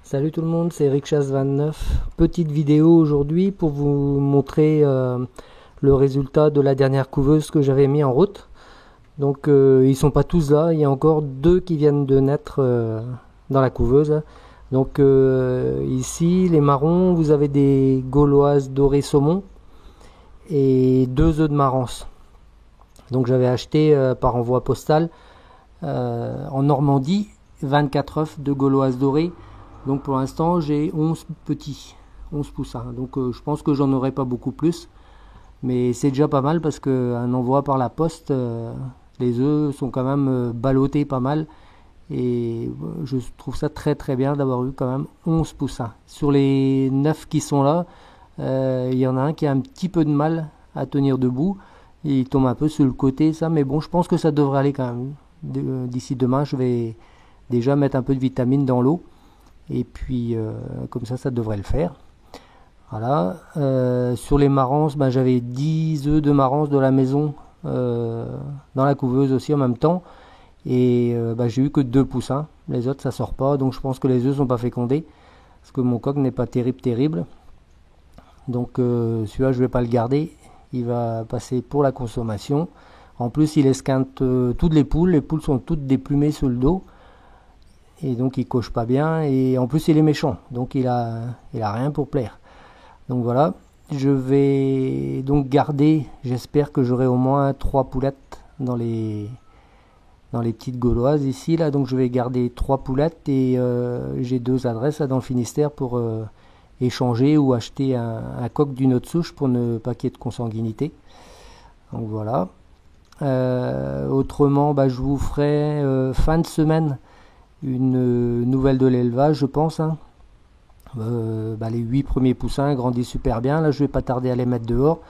Salut tout le monde, c'est Eric Chasse 29. Petite vidéo aujourd'hui pour vous montrer le résultat de la dernière couveuse que j'avais mis en route. Donc ils sont pas tous là, il y a encore deux qui viennent de naître dans la couveuse. Donc ici les marrons, vous avez des gauloises dorées saumon et deux œufs de marrance. Donc j'avais acheté par envoi postal en Normandie 24 œufs de gauloises dorées. Donc pour l'instant j'ai 11 petits, 11 poussins. Donc je pense que j'en aurai pas beaucoup plus. Mais c'est déjà pas mal parce qu'un envoi par la poste, les œufs sont quand même ballottés pas mal. Et je trouve ça très très bien d'avoir eu quand même 11 poussins. Sur les 9 qui sont là, il y en a un qui a un petit peu de mal à tenir debout. Il tombe un peu sur le côté ça, mais bon je pense que ça devrait aller quand même. D'ici demain je vais déjà mettre un peu de vitamine dans l'eau. Et puis comme ça devrait le faire. Voilà. Sur les marances, j'avais 10 œufs de marance de la maison dans la couveuse aussi en même temps. Et j'ai eu que 2 poussins. Les autres ça sort pas, donc je pense que les œufs sont pas fécondés. Parce que mon coq n'est pas terrible. Donc celui-là je vais pas le garder. Il va passer pour la consommation. En plus il esquinte toutes les poules. Les poules sont toutes déplumées sur le dos. Et donc il coche pas bien, et en plus il est méchant, donc il a rien pour plaire. Donc voilà, je vais donc garder, j'espère que j'aurai au moins 3 poulettes dans les petites gauloises ici là. Donc je vais garder 3 poulettes, et j'ai 2 adresses là, dans le Finistère pour échanger ou acheter un coq d'une autre souche pour ne pas qu'il y ait de consanguinité. Donc voilà. Autrement je vous ferai fin de semaine une nouvelle de l'élevage, je pense. Les 8 premiers poussins grandissent super bien. Là je vais pas tarder à les mettre dehors.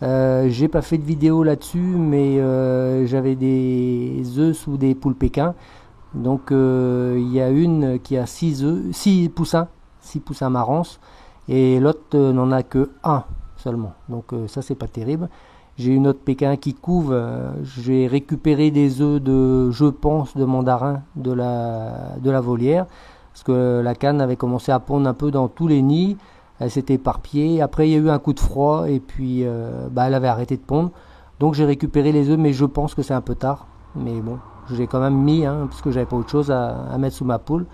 J'ai pas fait de vidéo là-dessus, mais j'avais des œufs sous des poules Pékin. Donc il y a une qui a 6 poussins marance, et l'autre n'en a que un seulement. Donc ça c'est pas terrible. J'ai une autre Pékin qui couve. J'ai récupéré des œufs je pense, de mandarin de la volière. Parce que la canne avait commencé à pondre un peu dans tous les nids. Elle s'était éparpillée. Après, il y a eu un coup de froid. Et puis, elle avait arrêté de pondre. Donc, j'ai récupéré les œufs. Mais je pense que c'est un peu tard. Mais bon, je l'ai quand même mis. Parce que j'avais pas autre chose à mettre sous ma poule.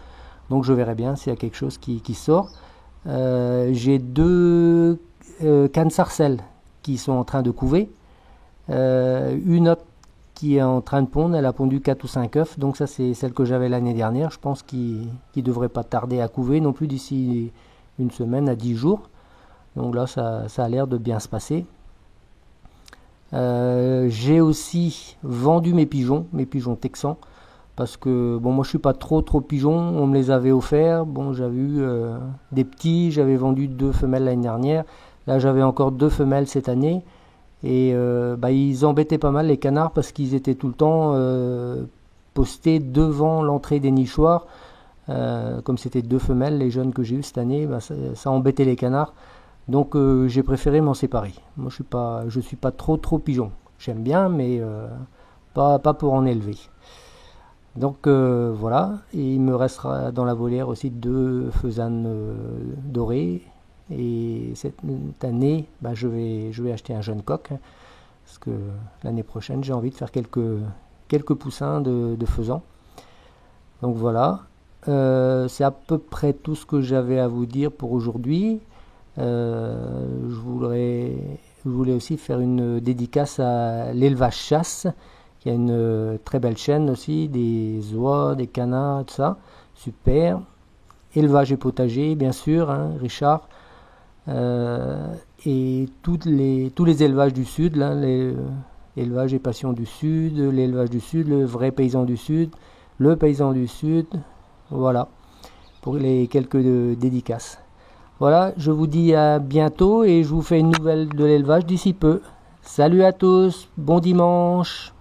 Donc, je verrai bien s'il y a quelque chose qui sort. J'ai 2 cannes sarcelles qui sont en train de couver. Une autre qui est en train de pondre, elle a pondu 4 ou 5 œufs, donc ça c'est celle que j'avais l'année dernière. Je pense qu'il ne devrait pas tarder à couver non plus d'ici une semaine à 10 jours. Donc là ça a l'air de bien se passer. J'ai aussi vendu mes pigeons texans, parce que bon, moi je suis pas trop pigeon, on me les avait offerts. Bon, j'avais eu des petits, j'avais vendu 2 femelles l'année dernière, là j'avais encore 2 femelles cette année. Et ils embêtaient pas mal les canards, parce qu'ils étaient tout le temps postés devant l'entrée des nichoirs. Comme c'était 2 femelles, les jeunes que j'ai eu cette année, ça embêtait les canards. Donc j'ai préféré m'en séparer. Moi je suis pas trop pigeon. J'aime bien, mais pas pour en élever. Donc voilà. Et il me restera dans la volière aussi 2 faisanes dorées. Et cette année, je vais acheter un jeune coq, parce que l'année prochaine j'ai envie de faire quelques poussins de faisans. Donc voilà, c'est à peu près tout ce que j'avais à vous dire pour aujourd'hui. Je voulais aussi faire une dédicace à l'élevage chasse, qui a une très belle chaîne aussi, des oies, des canards, tout ça, super. Élevage et potager, bien sûr, Richard. Et tous les élevages du sud, là, l'élevage et passion du sud, l'élevage du sud, le vrai paysan du sud, le paysan du sud, voilà, pour les quelques dédicaces. Voilà, je vous dis à bientôt, et je vous fais une nouvelle de l'élevage d'ici peu. Salut à tous, bon dimanche.